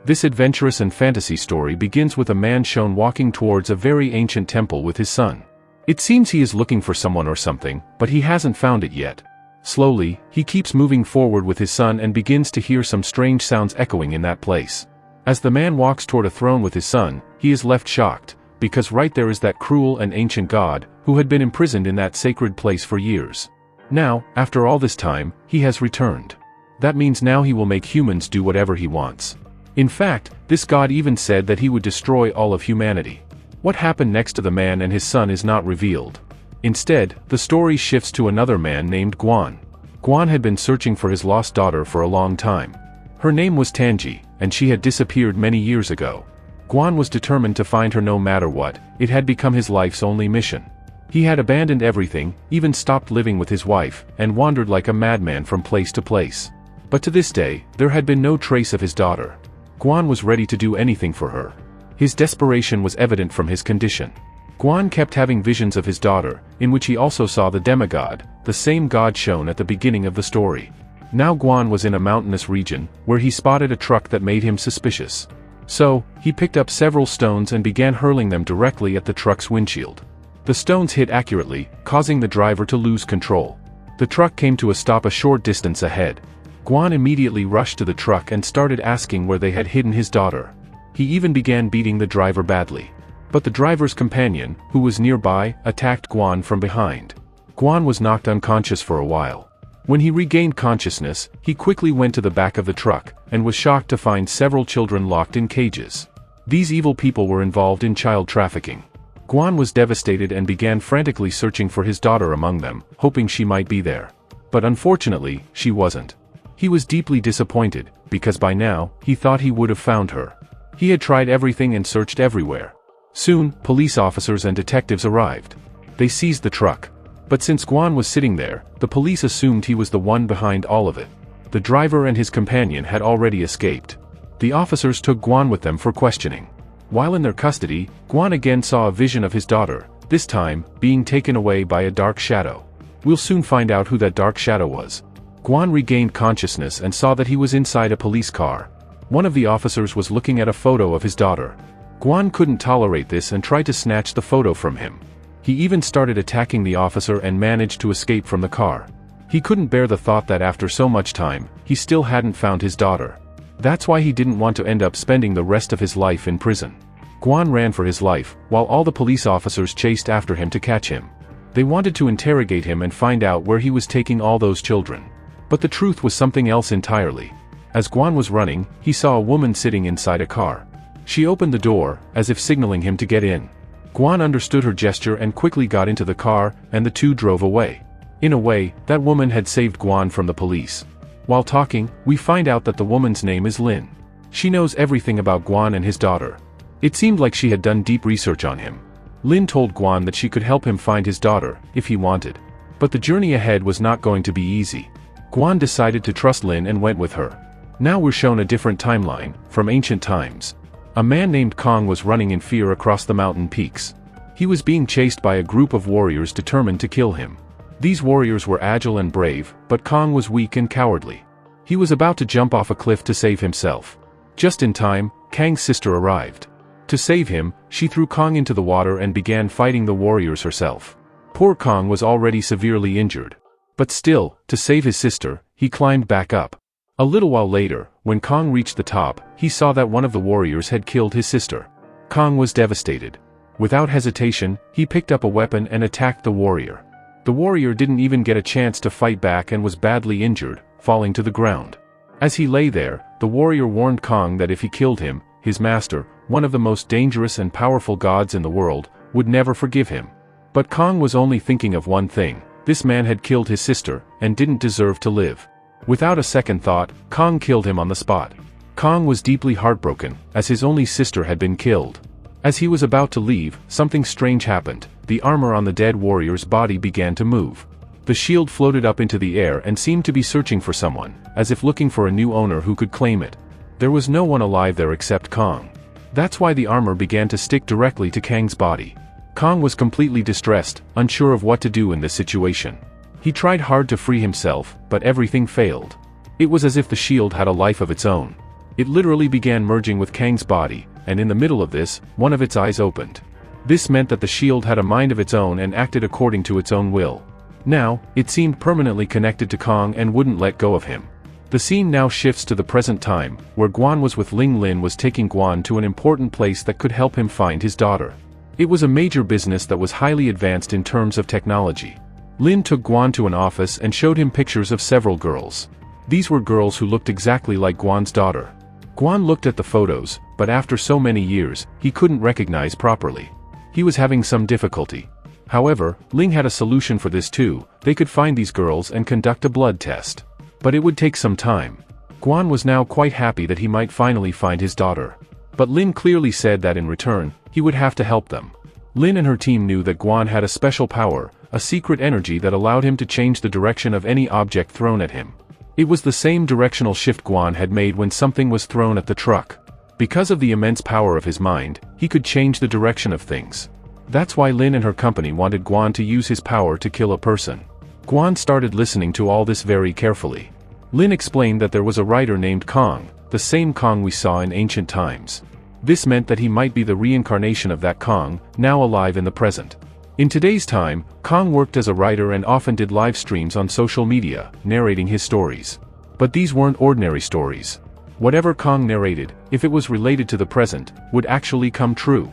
This adventurous and fantasy story begins with a man shown walking towards a very ancient temple with his son. It seems he is looking for someone or something, but he hasn't found it yet. Slowly, he keeps moving forward with his son and begins to hear some strange sounds echoing in that place. As the man walks toward a throne with his son, he is left shocked, because right there is that cruel and ancient god, who had been imprisoned in that sacred place for years. Now, after all this time, he has returned. That means now he will make humans do whatever he wants. In fact, this god even said that he would destroy all of humanity. What happened next to the man and his son is not revealed. Instead, the story shifts to another man named Guan. Guan had been searching for his lost daughter for a long time. Her name was Tangi, and she had disappeared many years ago. Guan was determined to find her no matter what. It had become his life's only mission. He had abandoned everything, even stopped living with his wife, and wandered like a madman from place to place. But to this day, there had been no trace of his daughter. Guan was ready to do anything for her. His desperation was evident from his condition. Guan kept having visions of his daughter, in which he also saw the demigod, the same god shown at the beginning of the story. Now Guan was in a mountainous region, where he spotted a truck that made him suspicious. So, he picked up several stones and began hurling them directly at the truck's windshield. The stones hit accurately, causing the driver to lose control. The truck came to a stop a short distance ahead. Guan immediately rushed to the truck and started asking where they had hidden his daughter. He even began beating the driver badly. But the driver's companion, who was nearby, attacked Guan from behind. Guan was knocked unconscious for a while. When he regained consciousness, he quickly went to the back of the truck, and was shocked to find several children locked in cages. These evil people were involved in child trafficking. Guan was devastated and began frantically searching for his daughter among them, hoping she might be there. But unfortunately, she wasn't. He was deeply disappointed, because by now, he thought he would have found her. He had tried everything and searched everywhere. Soon, police officers and detectives arrived. They seized the truck. But since Guan was sitting there, the police assumed he was the one behind all of it. The driver and his companion had already escaped. The officers took Guan with them for questioning. While in their custody, Guan again saw a vision of his daughter, this time, being taken away by a dark shadow. We'll soon find out who that dark shadow was. Guan regained consciousness and saw that he was inside a police car. One of the officers was looking at a photo of his daughter. Guan couldn't tolerate this and tried to snatch the photo from him. He even started attacking the officer and managed to escape from the car. He couldn't bear the thought that after so much time, he still hadn't found his daughter. That's why he didn't want to end up spending the rest of his life in prison. Guan ran for his life, while all the police officers chased after him to catch him. They wanted to interrogate him and find out where he was taking all those children. But the truth was something else entirely. As Guan was running, he saw a woman sitting inside a car. She opened the door, as if signaling him to get in. Guan understood her gesture and quickly got into the car, and the two drove away. In a way, that woman had saved Guan from the police. While talking, we find out that the woman's name is Lin. She knows everything about Guan and his daughter. It seemed like she had done deep research on him. Lin told Guan that she could help him find his daughter, if he wanted. But the journey ahead was not going to be easy. Guan decided to trust Lin and went with her. Now we're shown a different timeline, from ancient times. A man named Kong was running in fear across the mountain peaks. He was being chased by a group of warriors determined to kill him. These warriors were agile and brave, but Kong was weak and cowardly. He was about to jump off a cliff to save himself. Just in time, Kang's sister arrived. To save him, she threw Kong into the water and began fighting the warriors herself. Poor Kong was already severely injured. But still, to save his sister, he climbed back up. A little while later, when Kong reached the top, he saw that one of the warriors had killed his sister. Kong was devastated. Without hesitation, he picked up a weapon and attacked the warrior. The warrior didn't even get a chance to fight back and was badly injured, falling to the ground. As he lay there, the warrior warned Kong that if he killed him, his master, one of the most dangerous and powerful gods in the world, would never forgive him. But Kong was only thinking of one thing: this man had killed his sister, and didn't deserve to live. Without a second thought, Kong killed him on the spot. Kong was deeply heartbroken, as his only sister had been killed. As he was about to leave, something strange happened. The armor on the dead warrior's body began to move. The shield floated up into the air and seemed to be searching for someone, as if looking for a new owner who could claim it. There was no one alive there except Kong. That's why the armor began to stick directly to Kang's body. Kong was completely distressed, unsure of what to do in this situation. He tried hard to free himself, but everything failed. It was as if the shield had a life of its own. It literally began merging with Kang's body, and in the middle of this, one of its eyes opened. This meant that the shield had a mind of its own and acted according to its own will. Now, it seemed permanently connected to Kang and wouldn't let go of him. The scene now shifts to the present time, where Guan was with Lin was taking Guan to an important place that could help him find his daughter. It was a major business that was highly advanced in terms of technology. Lin took Guan to an office and showed him pictures of several girls. These were girls who looked exactly like Guan's daughter. Guan looked at the photos, but after so many years, he couldn't recognize properly. He was having some difficulty. However, Ling had a solution for this too. They could find these girls and conduct a blood test. But it would take some time. Guan was now quite happy that he might finally find his daughter. But Lin clearly said that in return, he would have to help them. Lin and her team knew that Guan had a special power, a secret energy that allowed him to change the direction of any object thrown at him. It was the same directional shift Guan had made when something was thrown at the truck. Because of the immense power of his mind, he could change the direction of things. That's why Lin and her company wanted Guan to use his power to kill a person. Guan started listening to all this very carefully. Lin explained that there was a writer named Kang, the same Kang we saw in ancient times. This meant that he might be the reincarnation of that Kang, now alive in the present. In today's time, Kang worked as a writer and often did live streams on social media, narrating his stories. But these weren't ordinary stories. Whatever Kang narrated, if it was related to the present, would actually come true.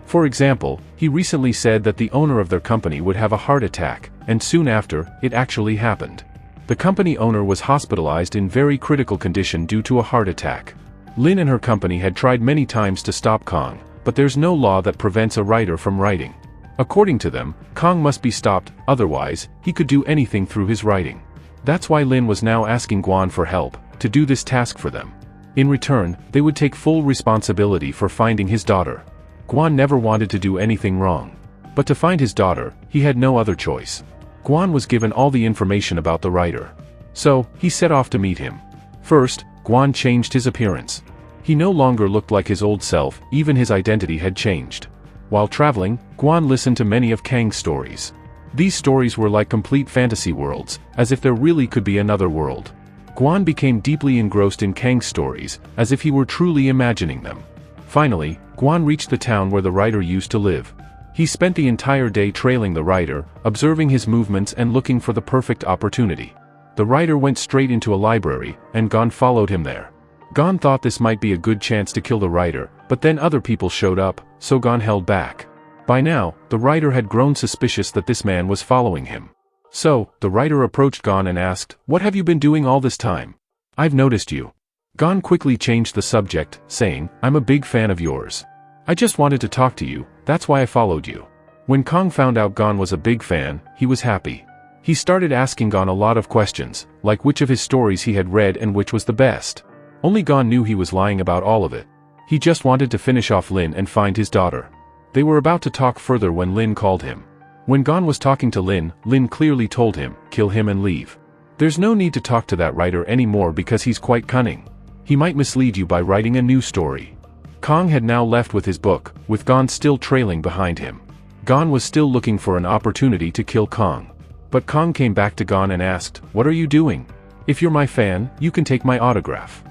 For example, he recently said that the owner of their company would have a heart attack, and soon after, it actually happened. The company owner was hospitalized in very critical condition due to a heart attack. Lin and her company had tried many times to stop Kang, but there's no law that prevents a writer from writing. According to them, Kang must be stopped, otherwise, he could do anything through his writing. That's why Lin was now asking Guan for help, to do this task for them. In return, they would take full responsibility for finding his daughter. Guan never wanted to do anything wrong. But to find his daughter, he had no other choice. Guan was given all the information about the writer. So, he set off to meet him. First, Guan changed his appearance. He no longer looked like his old self, even his identity had changed. While traveling, Guan listened to many of Kang's stories. These stories were like complete fantasy worlds, as if there really could be another world. Guan became deeply engrossed in Kang's stories, as if he were truly imagining them. Finally, Guan reached the town where the writer used to live. He spent the entire day trailing the writer, observing his movements and looking for the perfect opportunity. The writer went straight into a library, and Guan followed him there. Guan thought this might be a good chance to kill the writer, but then other people showed up, so Guan held back. By now, the writer had grown suspicious that this man was following him. So, the writer approached Guan and asked, "What have you been doing all this time? I've noticed you." Guan quickly changed the subject, saying, "I'm a big fan of yours. I just wanted to talk to you, that's why I followed you." When Kang found out Guan was a big fan, he was happy. He started asking Guan a lot of questions, like which of his stories he had read and which was the best. Only Guan knew he was lying about all of it. He just wanted to finish off Lin and find his daughter. They were about to talk further when Lin called him. When Guan was talking to Lin, Lin clearly told him, "Kill him and leave. There's no need to talk to that writer anymore because he's quite cunning. He might mislead you by writing a new story." Kang had now left with his book, with Guan still trailing behind him. Guan was still looking for an opportunity to kill Kang. But Kang came back to Guan and asked, "What are you doing? If you're my fan, you can take my autograph."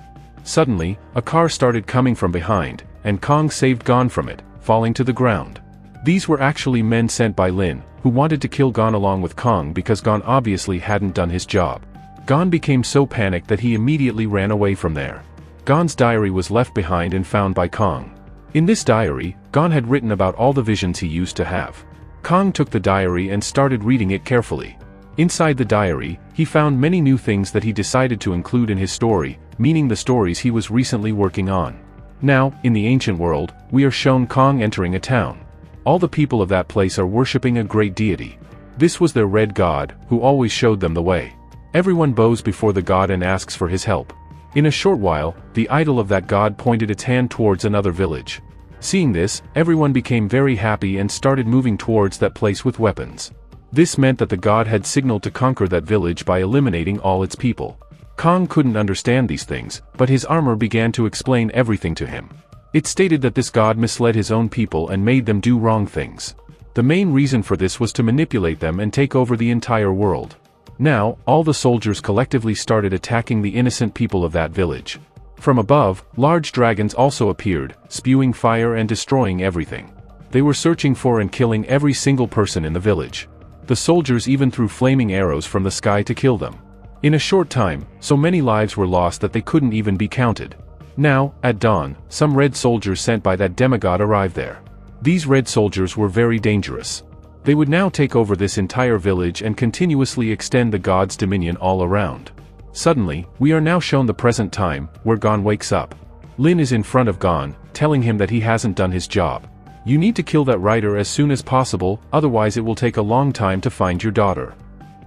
Suddenly, a car started coming from behind, and Kang saved Guan from it, falling to the ground. These were actually men sent by Lin, who wanted to kill Guan along with Kang because Guan obviously hadn't done his job. Guan became so panicked that he immediately ran away from there. Guan's diary was left behind and found by Kang. In this diary, Guan had written about all the visions he used to have. Kang took the diary and started reading it carefully. Inside the diary, he found many new things that he decided to include in his story, meaning the stories he was recently working on. Now, in the ancient world, we are shown Kang entering a town. All the people of that place are worshipping a great deity. This was their red god, who always showed them the way. Everyone bows before the god and asks for his help. In a short while, the idol of that god pointed its hand towards another village. Seeing this, everyone became very happy and started moving towards that place with weapons. This meant that the god had signaled to conquer that village by eliminating all its people. Kang couldn't understand these things, but his armor began to explain everything to him. It stated that this god misled his own people and made them do wrong things. The main reason for this was to manipulate them and take over the entire world. Now, all the soldiers collectively started attacking the innocent people of that village. From above, large dragons also appeared, spewing fire and destroying everything. They were searching for and killing every single person in the village. The soldiers even threw flaming arrows from the sky to kill them. In a short time, so many lives were lost that they couldn't even be counted. Now, at dawn, some red soldiers sent by that demigod arrived there. These red soldiers were very dangerous. They would now take over this entire village and continuously extend the god's dominion all around. Suddenly, we are now shown the present time, where Guan wakes up. Lin is in front of Guan, telling him that he hasn't done his job. You need to kill that rider as soon as possible, otherwise it will take a long time to find your daughter.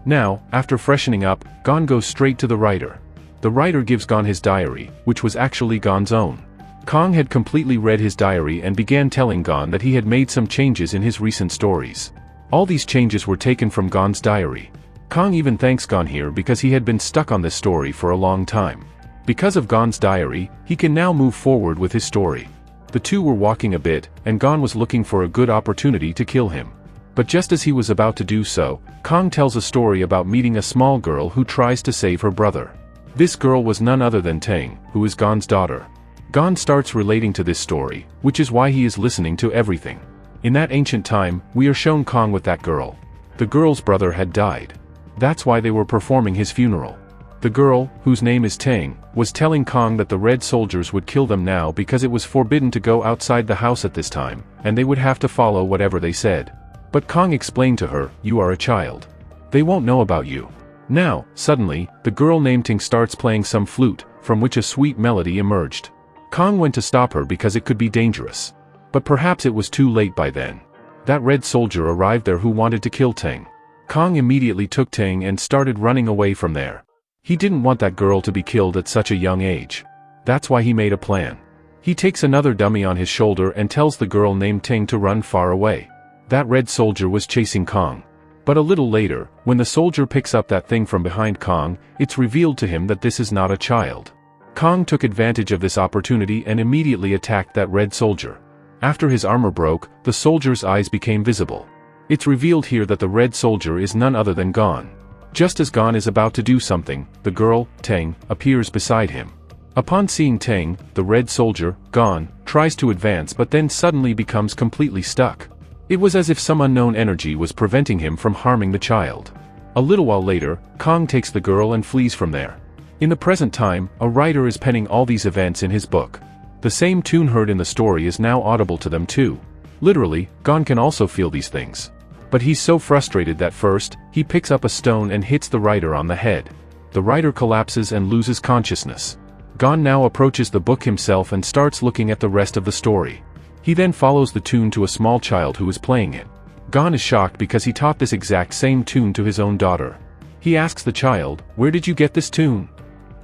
Now, after freshening up, Guan goes straight to the rider. The rider gives Guan his diary, which was actually Guan's own. Kong had completely read his diary and began telling Guan that he had made some changes in his recent stories. All these changes were taken from Guan's diary. Kong even thanks Guan here because he had been stuck on this story for a long time. Because of Guan's diary, he can now move forward with his story. The two were walking a bit, and Guan was looking for a good opportunity to kill him. But just as he was about to do so, Kong tells a story about meeting a small girl who tries to save her brother. This girl was none other than Tangi, who is Guan's daughter. Guan starts relating to this story, which is why he is listening to everything. In that ancient time, we are shown Kong with that girl. The girl's brother had died. That's why they were performing his funeral. The girl, whose name is Tangi, was telling Kong that the red soldiers would kill them now because it was forbidden to go outside the house at this time, and they would have to follow whatever they said. But Kong explained to her, "You are a child. They won't know about you." Now, suddenly, the girl named Tangi starts playing some flute, from which a sweet melody emerged. Kong went to stop her because it could be dangerous. But perhaps it was too late by then. That red soldier arrived there who wanted to kill Tangi. Kong immediately took Tangi and started running away from there. He didn't want that girl to be killed at such a young age. That's why he made a plan. He takes another dummy on his shoulder and tells the girl named Tangi to run far away. That red soldier was chasing Kong. But a little later, when the soldier picks up that thing from behind Kong, it's revealed to him that this is not a child. Kong took advantage of this opportunity and immediately attacked that red soldier. After his armor broke, the soldier's eyes became visible. It's revealed here that the red soldier is none other than Guan. Just as Guan is about to do something, the girl, Tangi, appears beside him. Upon seeing Tangi, the red soldier, Guan, tries to advance but then suddenly becomes completely stuck. It was as if some unknown energy was preventing him from harming the child. A little while later, Kong takes the girl and flees from there. In the present time, a writer is penning all these events in his book. The same tune heard in the story is now audible to them too. Literally, Guan can also feel these things. But he's so frustrated that first, he picks up a stone and hits the writer on the head. The writer collapses and loses consciousness. Guan now approaches the book himself and starts looking at the rest of the story. He then follows the tune to a small child who is playing it. Guan is shocked because he taught this exact same tune to his own daughter. He asks the child, "Where did you get this tune?"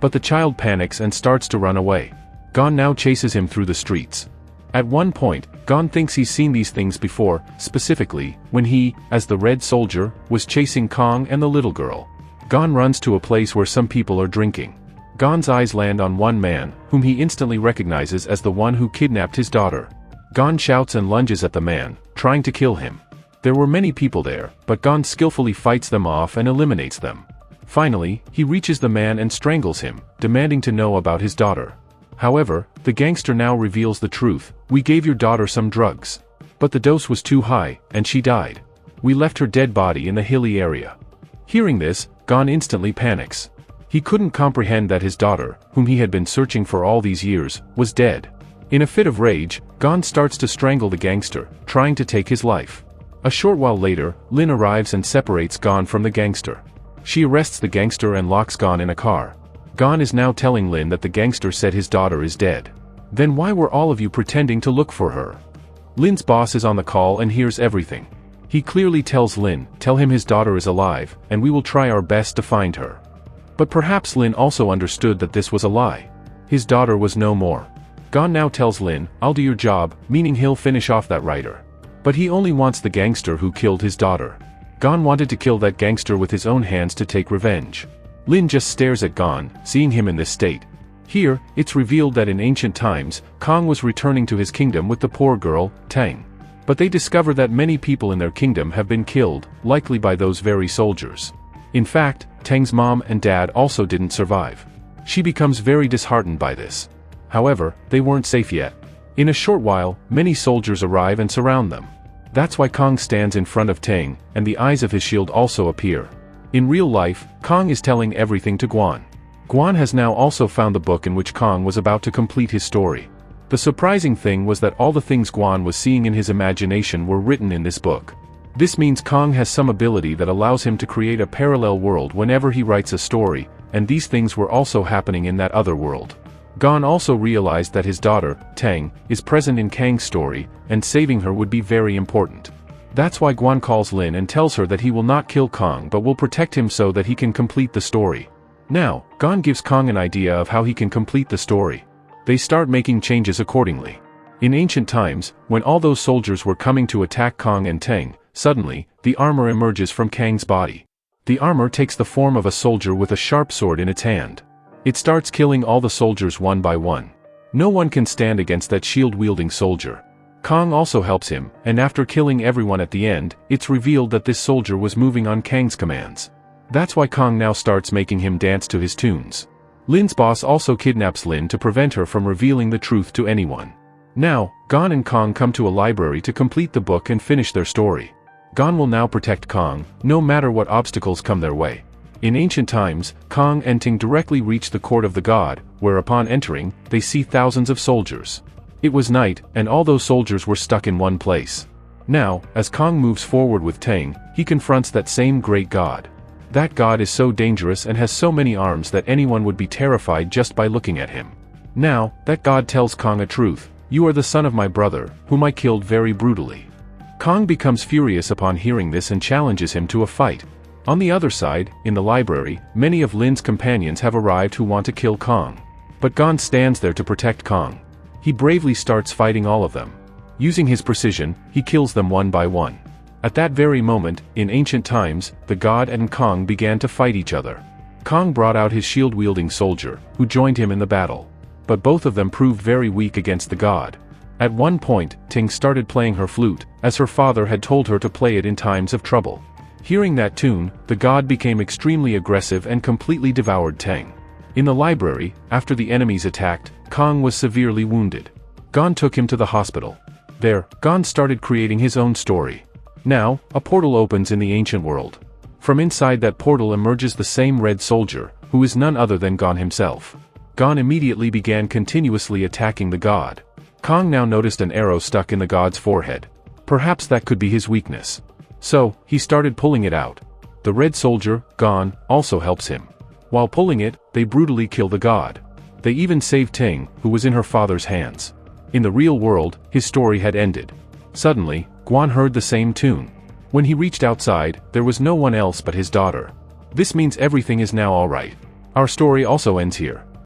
But the child panics and starts to run away. Guan now chases him through the streets. At one point, Guan thinks he's seen these things before, specifically, when he, as the red soldier, was chasing Kong and the little girl. Guan runs to a place where some people are drinking. Guan's eyes land on one man, whom he instantly recognizes as the one who kidnapped his daughter. Guan shouts and lunges at the man, trying to kill him. There were many people there, but Guan skillfully fights them off and eliminates them. Finally, he reaches the man and strangles him, demanding to know about his daughter. However, the gangster now reveals the truth: "We gave your daughter some drugs. But the dose was too high, and she died. We left her dead body in the hilly area." Hearing this, Guan instantly panics. He couldn't comprehend that his daughter, whom he had been searching for all these years, was dead. In a fit of rage, Guan starts to strangle the gangster, trying to take his life. A short while later, Lin arrives and separates Guan from the gangster. She arrests the gangster and locks Guan in a car. Guan is now telling Lin that the gangster said his daughter is dead. "Then why were all of you pretending to look for her?" Lin's boss is on the call and hears everything. He clearly tells Lin, "Tell him his daughter is alive, and we will try our best to find her." But perhaps Lin also understood that this was a lie. His daughter was no more. Guan now tells Lin, "I'll do your job," meaning he'll finish off that writer. But he only wants the gangster who killed his daughter. Guan wanted to kill that gangster with his own hands to take revenge. Lin just stares at Guan, seeing him in this state. Here, it's revealed that in ancient times, Kong was returning to his kingdom with the poor girl, Tangi. But they discover that many people in their kingdom have been killed, likely by those very soldiers. In fact, Tangi's mom and dad also didn't survive. She becomes very disheartened by this. However, they weren't safe yet. In a short while, many soldiers arrive and surround them. That's why Kong stands in front of Tang, and the eyes of his shield also appear. In real life, Kong is telling everything to Guan. Guan has now also found the book in which Kong was about to complete his story. The surprising thing was that all the things Guan was seeing in his imagination were written in this book. This means Kong has some ability that allows him to create a parallel world whenever he writes a story, and these things were also happening in that other world. Guan also realized that his daughter, Tang, is present in Kang's story, and saving her would be very important. That's why Guan calls Lin and tells her that he will not kill Kong but will protect him so that he can complete the story. Now, Guan gives Kong an idea of how he can complete the story. They start making changes accordingly. In ancient times, when all those soldiers were coming to attack Kong and Tang, suddenly, the armor emerges from Kang's body. The armor takes the form of a soldier with a sharp sword in its hand. It starts killing all the soldiers one by one. No one can stand against that shield-wielding soldier. Kong also helps him, and after killing everyone at the end, it's revealed that this soldier was moving on Kang's commands. That's why Kong now starts making him dance to his tunes. Lin's boss also kidnaps Lin to prevent her from revealing the truth to anyone. Now, Guan and Kong come to a library to complete the book and finish their story. Guan will now protect Kong, no matter what obstacles come their way. In ancient times, Kong and Ting directly reach the court of the god, where upon entering, they see thousands of soldiers. It was night, and all those soldiers were stuck in one place. Now, as Kong moves forward with Tang, he confronts that same great god. That god is so dangerous and has so many arms that anyone would be terrified just by looking at him. Now, that god tells Kong a truth: "You are the son of my brother, whom I killed very brutally." Kong becomes furious upon hearing this and challenges him to a fight. On the other side, in the library, many of Lin's companions have arrived who want to kill Kong. But Guan stands there to protect Kong. He bravely starts fighting all of them. Using his precision, he kills them one by one. At that very moment, in ancient times, the god and Kong began to fight each other. Kong brought out his shield-wielding soldier, who joined him in the battle. But both of them proved very weak against the god. At one point, Ting started playing her flute, as her father had told her to play it in times of trouble. Hearing that tune, the god became extremely aggressive and completely devoured Tang. In the library, after the enemies attacked, Kong was severely wounded. Guan took him to the hospital. There, Guan started creating his own story. Now, a portal opens in the ancient world. From inside that portal emerges the same red soldier, who is none other than Guan himself. Guan immediately began continuously attacking the god. Kong now noticed an arrow stuck in the god's forehead. Perhaps that could be his weakness. So, he started pulling it out. The red soldier, Guan, also helps him. While pulling it, they brutally kill the god. They even save Ting, who was in her father's hands. In the real world, his story had ended. Suddenly, Guan heard the same tune. When he reached outside, there was no one else but his daughter. This means everything is now alright. Our story also ends here.